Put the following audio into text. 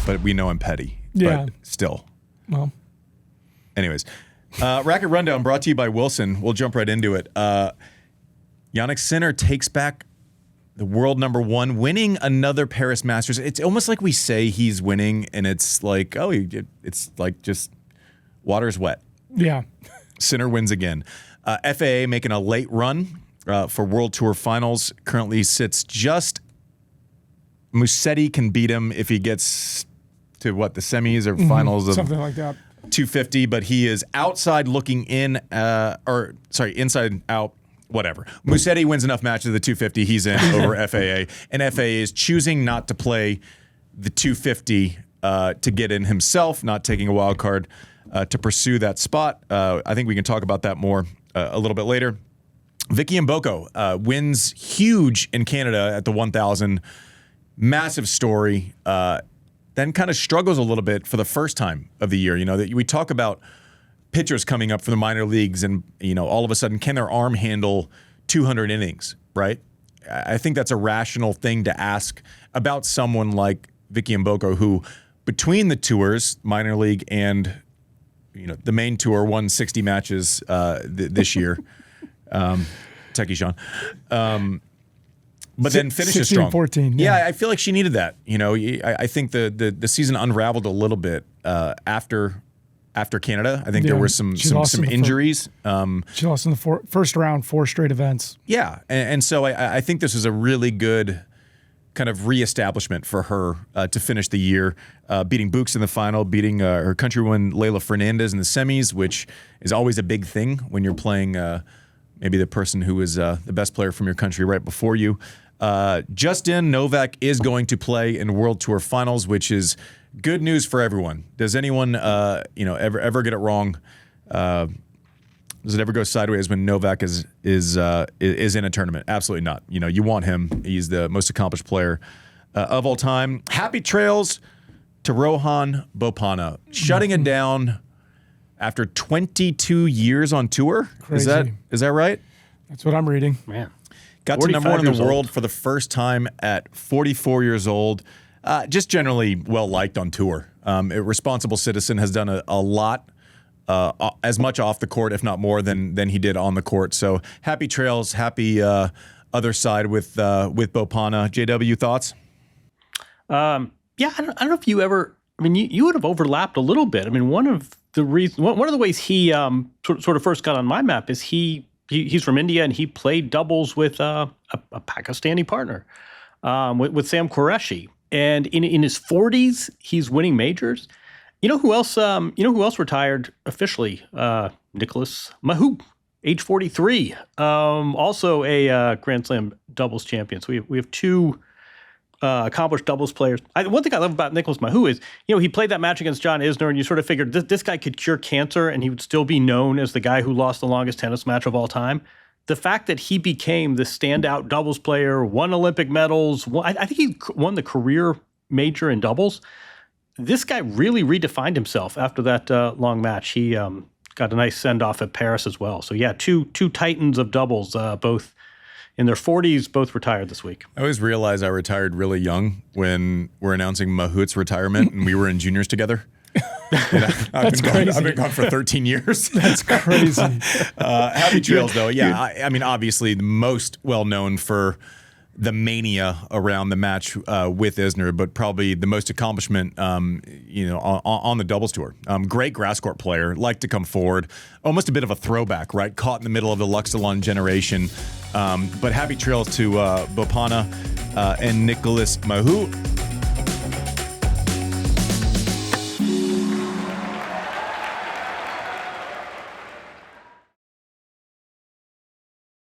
but we know I'm petty. Yeah. But still. Well. Anyways, Racket Rundown brought to you by Wilson. We'll jump right into it. Jannik Sinner takes back the world number one, winning another Paris Masters. It's almost like we say he's winning, and it's like, oh, it's like just water's wet. Yeah. Sinner wins again. FAA making a late run for World Tour Finals. Currently sits just. Musetti can beat him if he gets to the semis or finals of something like that. 250, but he is outside looking in, inside out, whatever. Musetti wins enough matches of the 250, he's in over FAA, and FAA is choosing not to play the 250 to get in himself, not taking a wild card to pursue that spot. I think we can talk about that more a little bit later. Vicky Mboko wins huge in Canada at the 1,000. Massive story. Then kind of struggles a little bit for the first time of the year. You know, that we talk about pitchers coming up from the minor leagues and, you know, all of a sudden, can their arm handle 200 innings, right? I think that's a rational thing to ask about someone like Vicky Mboko, who between the tours, minor league and, you know, the main tour, won 60 matches this year. Techie Sean. But then finishes strong. 14. Yeah, I feel like she needed that. You know, I think the season unraveled a little bit after Canada. I think there were some injuries. She lost in the first round, 4 straight events. Yeah, and so I think this is a really good kind of reestablishment for her to finish the year, beating Books in the final, beating her countrywoman Leylah Fernandez in the semis, which is always a big thing when you're playing maybe the person who is the best player from your country right before you. Justin Novak is going to play in World Tour Finals, which is good news for everyone. Does anyone, ever get it wrong? Does it ever go sideways when Novak is in a tournament? Absolutely not. You know, you want him. He's the most accomplished player of all time. Happy trails to Rohan Bopanna, shutting it down after 22 years on tour. Crazy. Is that right? That's what I'm reading. Man. Got to number one in the world for the first time at 44 years old. Just generally well-liked on tour. A responsible citizen, has done a lot, as much off the court, if not more, than he did on the court. So happy trails, happy other side with Bopanna. JW, thoughts? Yeah, I don't know if you ever. I mean, you would have overlapped a little bit. I mean, one of the ways he sort of first got on my map is he's from India and he played doubles with a Pakistani partner, with Sam Qureshi. And in his 40s, he's winning majors. You know who else? Retired officially? Nicolas Mahut, age 43, also a Grand Slam doubles champion. So we have 2 accomplished doubles players. One thing I love about Nicolas Mahut is, you know, he played that match against John Isner, and you sort of figured this guy could cure cancer, and he would still be known as the guy who lost the longest tennis match of all time. The fact that he became the standout doubles player, won Olympic medals, I think he won the career major in doubles. This guy really redefined himself after that long match. He got a nice send-off at Paris as well. So yeah, two titans of doubles, both in their 40s, both retired this week. I always realized I retired really young when we're announcing Mahut's retirement and we were in juniors together. I've been gone for 13 years. That's crazy. Happy trails, though. Yeah, I mean, obviously the most well-known for the mania around the match with Isner, but probably the most accomplishment, on the doubles tour. Great grass court player, liked to come forward. Almost a bit of a throwback, right? Caught in the middle of the Luxilon generation. But happy trails to Bopanna and Nicolas Mahut.